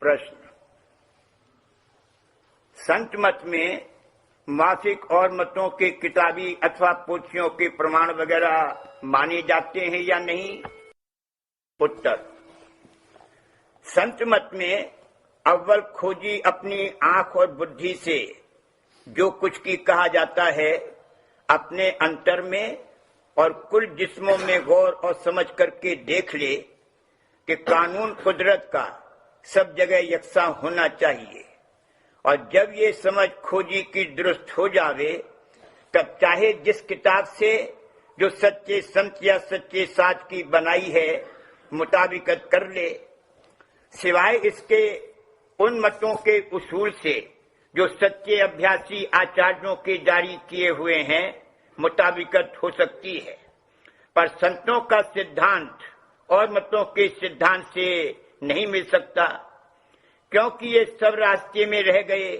प्रश्न। संत मत में मासिक और मतों के किताबी अथवा पोथियों के प्रमाण वगैरह माने जाते हैं या नहीं? उत्तर। संत मत में अव्वल खोजी अपनी आंख और बुद्धि से जो कुछ की कहा जाता है अपने अंतर में और कुल जिस्मों में गौर और समझ करके देख ले कि कानून कुदरत का सब जगह यकसा होना चाहिए, और जब ये समझ खोजी की दुरुस्त हो जावे तब चाहे जिस किताब से जो सच्चे संत या सच्चे साच की बनाई है मुताबिकत कर ले, सिवाय इसके उन मतों के उसूल से जो सच्चे अभ्यासी आचार्यों के जारी किए हुए हैं मुताबिकत हो सकती है, पर संतों का सिद्धांत और मतों के सिद्धांत से नहीं मिल सकता, क्योंकि ये सब रास्ते में रह गए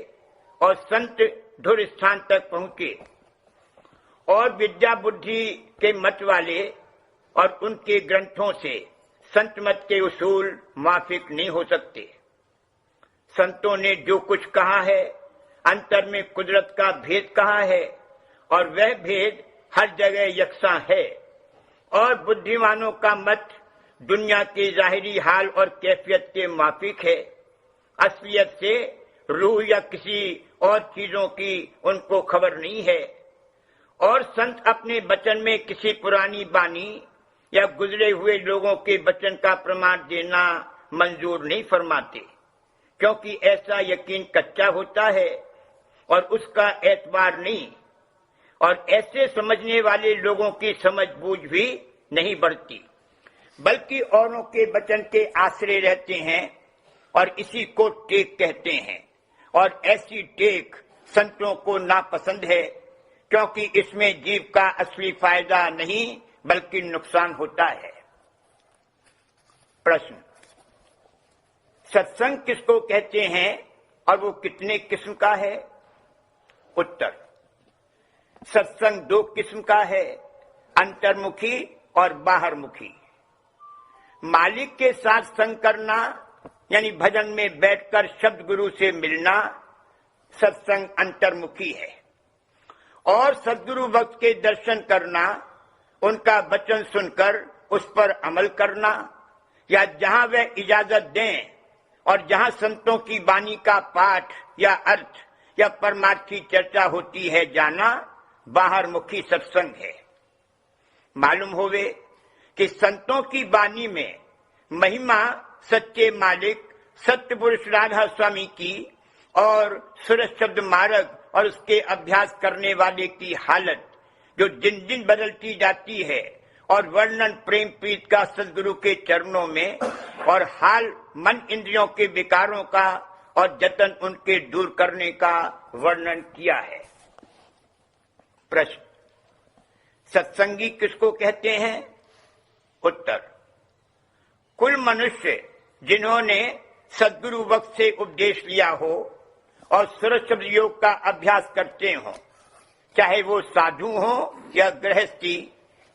और संत धुर स्थान तक पहुंचे, और विद्या बुद्धि के मत वाले और उनके ग्रंथों से संत मत के उसूल माफिक नहीं हो सकते। संतों ने जो कुछ कहा है अंतर में कुदरत का भेद कहा है, और वह भेद हर जगह यकसा है, और बुद्धिमानों का मत दुनिया के जाहिरी हाल और कैफियत के माफिक है। असलियत से रूह या किसी और चीजों की उनको खबर नहीं है, और संत अपने वचन में किसी पुरानी बानी या गुजरे हुए लोगों के वचन का प्रमाण देना मंजूर नहीं फरमाते, क्योंकि ऐसा यकीन कच्चा होता है और उसका एतबार नहीं, और ऐसे समझने वाले लोगों की समझ बूझ भी नहीं बढ़ती, बल्कि औरों के वचन के आश्रय रहते हैं और इसी को टेक कहते हैं, और ऐसी टेक संतों को नापसंद है, क्योंकि इसमें जीव का असली फायदा नहीं बल्कि नुकसान होता है। प्रश्न। सत्संग किसको कहते हैं और वो कितने किस्म का है? उत्तर। सत्संग दो किस्म का है, अंतर्मुखी और बाहरमुखी। मालिक के साथ संग करना यानी भजन में बैठकर शब्द गुरु से मिलना सत्संग अंतर्मुखी है, और सद्गुरु भक्त के दर्शन करना, उनका वचन सुनकर उस पर अमल करना, या जहां वह इजाजत दें और जहां संतों की वाणी का पाठ या अर्थ या परमार्थी चर्चा होती है जाना बाहरमुखी सत्संग है। मालूम होवे कि संतों की वाणी में महिमा सच्चे मालिक सत्य पुरुष राधा स्वामी की और सूरज शब्द मार्ग और उसके अभ्यास करने वाले की हालत जो दिन दिन बदलती जाती है, और वर्णन प्रेम प्रीत का सदगुरु के चरणों में, और हाल मन इंद्रियों के विकारों का और जतन उनके दूर करने का वर्णन किया है। प्रश्न। सत्संगी किसको कहते हैं? उत्तर। कुल मनुष्य जिन्होंने सद्गुरु वक्त से उपदेश लिया हो और सूरज शब्द योग का अभ्यास करते हो, चाहे वो साधु हो या गृहस्थी,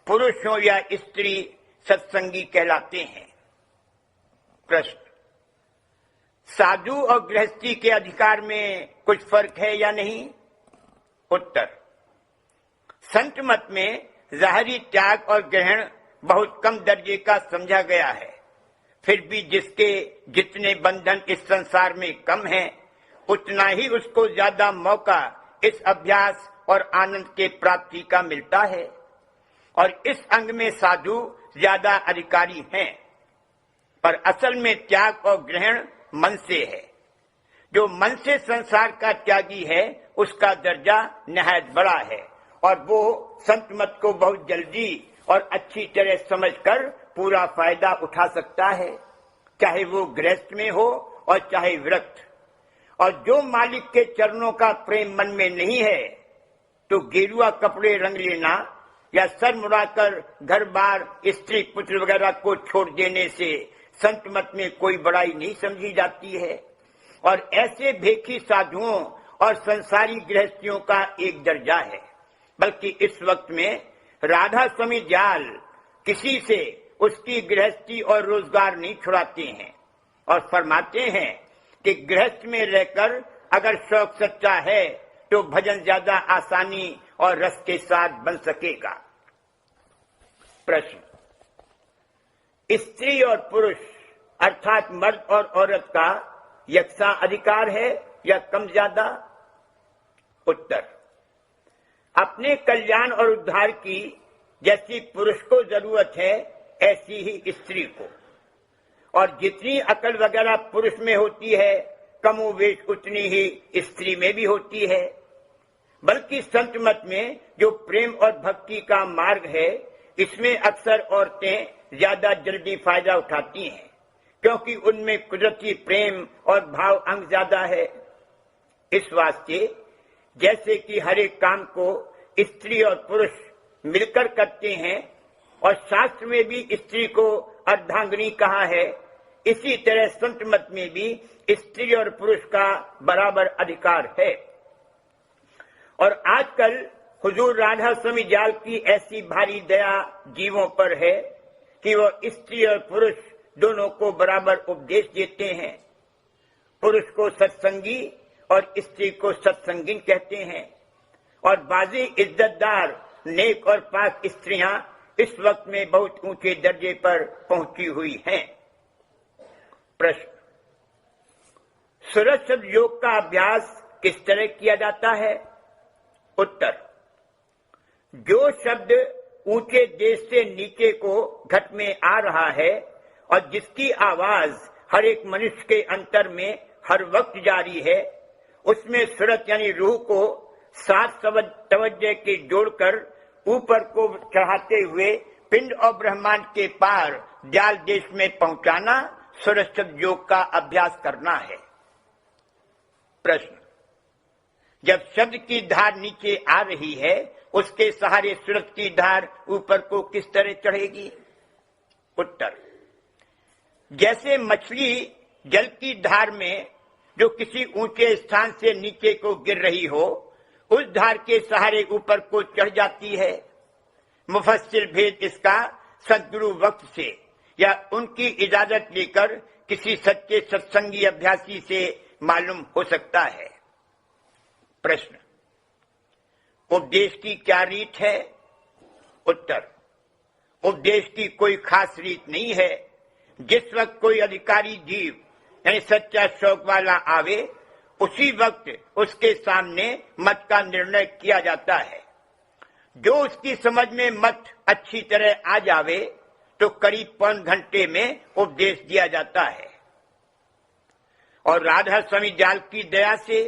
पुरुष हो या स्त्री, सत्संगी कहलाते हैं। प्रश्न। साधु और गृहस्थी के अधिकार में कुछ फर्क है या नहीं? उत्तर। संत मत में जाहिरी त्याग और ग्रहण बहुत कम दर्जे का समझा गया है, फिर भी जिसके जितने बंधन इस संसार में कम हैं, उतना ही उसको ज्यादा मौका इस अभ्यास और आनंद के प्राप्ति का मिलता है, और इस अंग में साधु ज्यादा अधिकारी हैं, पर असल में त्याग और ग्रहण मन से है। जो मन से संसार का त्यागी है उसका दर्जा निहायत बड़ा है, और वो संत मत को बहुत जल्दी और अच्छी तरह समझकर पूरा फायदा उठा सकता है, चाहे वो गृहस्थ में हो और चाहे विरक्त। और जो मालिक के चरणों का प्रेम मन में नहीं है तो गेरुआ कपड़े रंग लेना या सर मुड़ाकर घर बार स्त्री पुत्र वगैरह को छोड़ देने से संत मत में कोई बड़ाई नहीं समझी जाती है, और ऐसे भेखी साधुओं और संसारी गृहस्थियों का एक दर्जा है। बल्कि इस वक्त में राधा स्वामी जाल किसी से उसकी गृहस्थी और रोजगार नहीं छुड़ाते हैं, और फरमाते हैं कि गृहस्थ में रहकर अगर शौक सच्चा है तो भजन ज्यादा आसानी और रस के साथ बन सकेगा। प्रश्न, स्त्री और पुरुष अर्थात मर्द और औरत का यकसा अधिकार है या कम ज्यादा? उत्तर, अपने कल्याण और उद्धार की जैसी पुरुष को जरूरत है ऐसी ही स्त्री को, और जितनी अकल वगैरह पुरुष में होती है कमोवेश उतनी ही स्त्री में भी होती है। बल्कि संत मत में जो प्रेम और भक्ति का मार्ग है इसमें अक्सर औरतें ज्यादा जल्दी फायदा उठाती हैं, क्योंकि उनमें कुदरती प्रेम और भाव अंग ज्यादा है। इस वास्ते जैसे कि हर एक काम को स्त्री और पुरुष मिलकर करते हैं और शास्त्र में भी स्त्री को अर्धांगिनी कहा है, इसी तरह संत मत में भी स्त्री और पुरुष का बराबर अधिकार है। और आजकल हुजूर राधा स्वामी जाल की ऐसी भारी दया जीवों पर है कि वो स्त्री और पुरुष दोनों को बराबर उपदेश देते हैं। पुरुष को सत्संगी और स्त्री को सत्संगिन कहते हैं, और बाजी इज्जतदार नेक और पाक स्त्रियां इस वक्त में बहुत ऊंचे दर्जे पर पहुंची हुई हैं। प्रश्न, सूरज शब्द योग का अभ्यास किस तरह किया जाता है? उत्तर, जो शब्द ऊंचे देश से नीचे को घट में आ रहा है और जिसकी आवाज हर एक मनुष्य के अंतर में हर वक्त जारी है, उसमें सूरत यानी रूह को 7 तवज्जे के जोड़कर ऊपर को चढ़ाते हुए पिंड और ब्रह्मांड के पार जाल देश में पहुंचाना सूरज शब्द योग का अभ्यास करना है। प्रश्न, जब शब्द की धार नीचे आ रही है उसके सहारे सूरज की धार ऊपर को किस तरह चढ़ेगी? उत्तर, जैसे मछली जल की धार में जो किसी ऊंचे स्थान से नीचे को गिर रही हो उस धार के सहारे ऊपर को चढ़ जाती है। मुफस्सिल भेद इसका सद्गुरु वक्त से या उनकी इजाजत लेकर किसी सच्चे सत्संगी अभ्यासी से मालूम हो सकता है। प्रश्न, उपदेश की क्या रीत है? उत्तर, उपदेश की कोई खास रीत नहीं है। जिस वक्त कोई अधिकारी जीव यानी सच्चा शौक वाला आवे उसी वक्त उसके सामने मत का निर्णय किया जाता है। जो उसकी समझ में मत अच्छी तरह आ जावे तो करीब 5 घंटे में उपदेश दिया जाता है। और राधा स्वामी जाल की दया से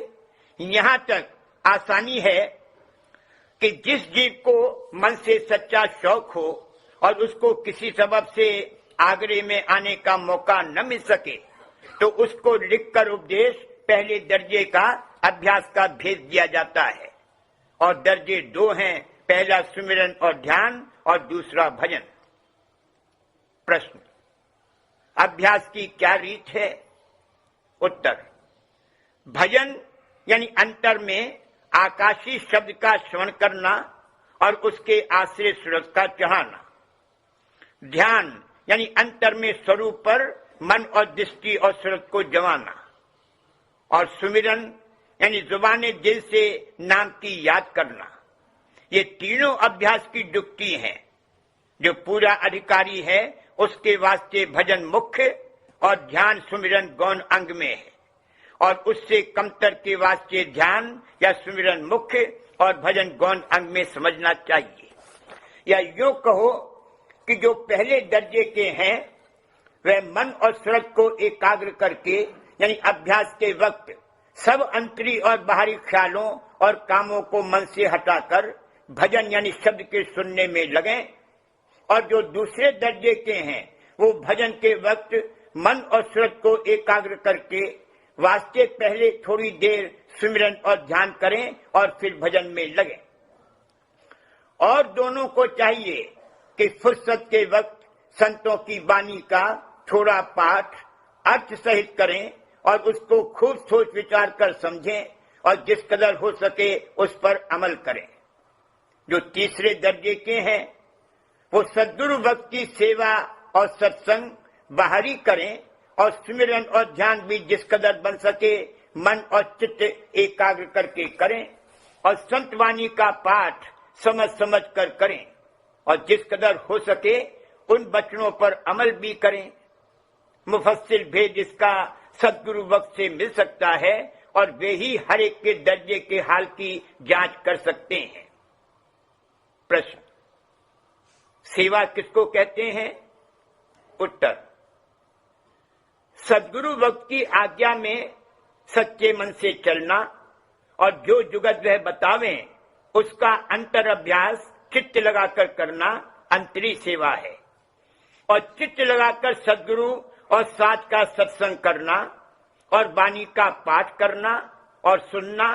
यहाँ तक आसानी है कि जिस जीव को मन से सच्चा शौक हो और उसको किसी सबब से आगरे में आने का मौका न मिल सके तो उसको लिखकर उपदेश पहले दर्जे का अभ्यास का भेज दिया जाता है। और दर्जे 2 हैं, पहला सुमिरन और ध्यान और दूसरा भजन। प्रश्न, अभ्यास की क्या रीत है? उत्तर, भजन यानी अंतर में आकाशी शब्द का श्रवण करना और उसके आश्रय सूरज का चढ़ाना। ध्यान यानी अंतर में स्वरूप पर मन और दृष्टि और सूरज को जमाना। और सुमिरन यानी जुबाने दिल से नाम की याद करना। ये तीनों अभ्यास की युक्ति हैं। जो पूरा अधिकारी है उसके वास्ते भजन मुख्य और ध्यान सुमिरन गौण अंग में है, और उससे कमतर के वास्ते ध्यान या सुमिरन मुख्य और भजन गौण अंग में समझना चाहिए। या यूं कहो कि जो पहले दर्जे के हैं वह मन और सूरज को एकाग्र करके यानी अभ्यास के वक्त सब अंतरी और बाहरी ख्यालों और कामों को मन से हटाकर भजन यानी शब्द के सुनने में लगें। और जो दूसरे दर्जे के हैं वो भजन के वक्त मन और सूरज को एकाग्र करके वास्ते पहले थोड़ी देर सुमिरन और ध्यान करें और फिर भजन में लगें। और दोनों को चाहिए कि फुर्सत के वक्त संतों की वाणी का थोड़ा पाठ अर्थ सहित करें और उसको खूब सोच विचार कर समझें और जिस कदर हो सके उस पर अमल करें। जो तीसरे दर्जे के हैं वो सद्गुरु भक्त की सेवा और सत्संग बाहरी करें और सिमरन और ध्यान भी जिस कदर बन सके मन और चित्त एकाग्र करके करें और संत वाणी का पाठ समझ समझ कर करें और जिस कदर हो सके उन वचनों पर अमल भी करें। मुफस्सिल भेद इसका सद्गुरु वक्त से मिल सकता है और वे ही हर एक के दर्जे के हाल की जांच कर सकते हैं। प्रश्न, सेवा किसको कहते हैं? उत्तर, सद्गुरु वक्त की आज्ञा में सच्चे मन से चलना और जो जुगत वह बतावें उसका अंतर अभ्यास चित्त लगाकर करना अंतरी सेवा है। और चित्त लगाकर सद्गुरु और साथ का सत्संग करना और वाणी का पाठ करना और सुनना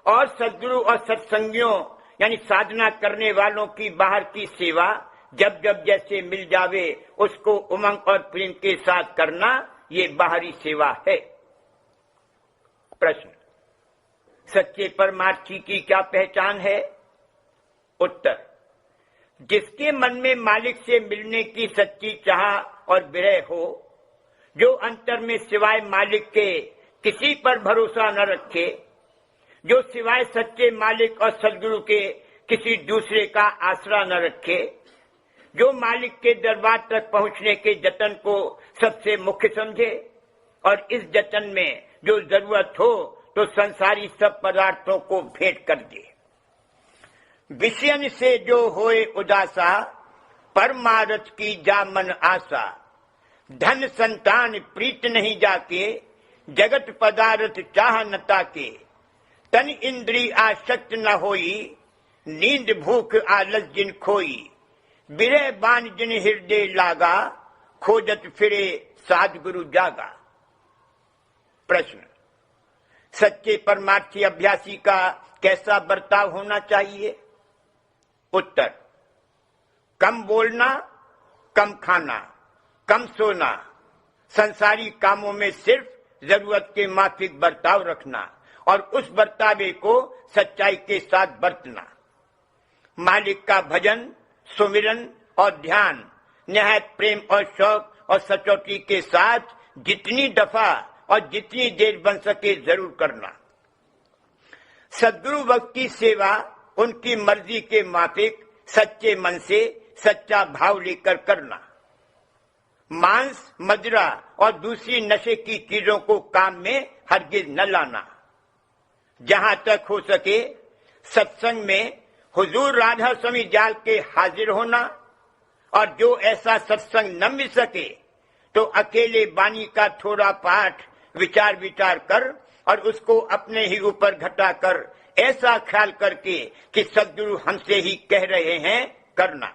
और सद्गुरु और सत्संगियों यानी साधना करने वालों की बाहर की सेवा जब जब जैसे मिल जावे उसको उमंग और प्रेम के साथ करना, ये बाहरी सेवा है। प्रश्न, सच्चे परमार्थी की क्या पहचान है? उत्तर, जिसके मन में मालिक से मिलने की सच्ची चाह और विरह हो, जो अंतर में सिवाय मालिक के किसी पर भरोसा न रखे, जो सिवाय सच्चे मालिक और सद्गुरु के किसी दूसरे का आसरा न रखे, जो मालिक के दरबार तक पहुंचने के जतन को सबसे मुख्य समझे और इस जतन में जो जरूरत हो तो संसारी सब पदार्थों को भेंट कर दे। विषयन से जो होए उदासा, परमारथ की जा मन आशा, धन संतान प्रीत नहीं जाके, जगत पदार्थ चाह न ताके, तन इंद्री आसक्त न होई, नींद भूख आलस जिन खोई, बिरह बान जिन हृदय लागा, खोजत फिरे साधगुरु जागा। प्रश्न, सच्चे परमार्थी अभ्यासी का कैसा बर्ताव होना चाहिए? उत्तर, कम बोलना, कम खाना, कम सोना, संसारी कामों में सिर्फ जरूरत के माफिक बर्ताव रखना और उस बर्तावे को सच्चाई के साथ बरतना। मालिक का भजन, सुमिरन और ध्यान निहायत प्रेम और शौक और सचोटी के साथ जितनी दफा और जितनी देर बन सके जरूर करना। सद्गुरु वक्त की सेवा उनकी मर्जी के माफिक सच्चे मन से सच्चा भाव लेकर करना। मांस, मदिरा और दूसरी नशे की चीजों को काम में हरगिज न लाना। जहां तक हो सके सत्संग में हुजूर राधा स्वामी जाल के हाजिर होना और जो ऐसा सत्संग न मिल सके तो अकेले वाणी का थोड़ा पाठ विचार कर और उसको अपने ही ऊपर घटाकर ऐसा ख्याल करके कि सद्गुरु हमसे ही कह रहे हैं करना।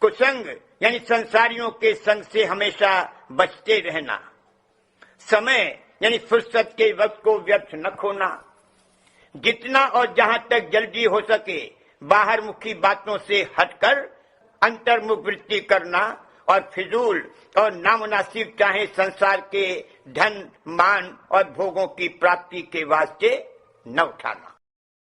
कुसंग यानी संसारियों के संग से हमेशा बचते रहना। समय यानी फुर्सत के वक्त को व्यर्थ न खोना। जितना और जहां तक जल्दी हो सके बाहर मुखी बातों से हटकर अंतर्मुख वृत्ति करना और फिजूल और नामुनासिब चाहे संसार के धन, मान और भोगों की प्राप्ति के वास्ते न उठाना।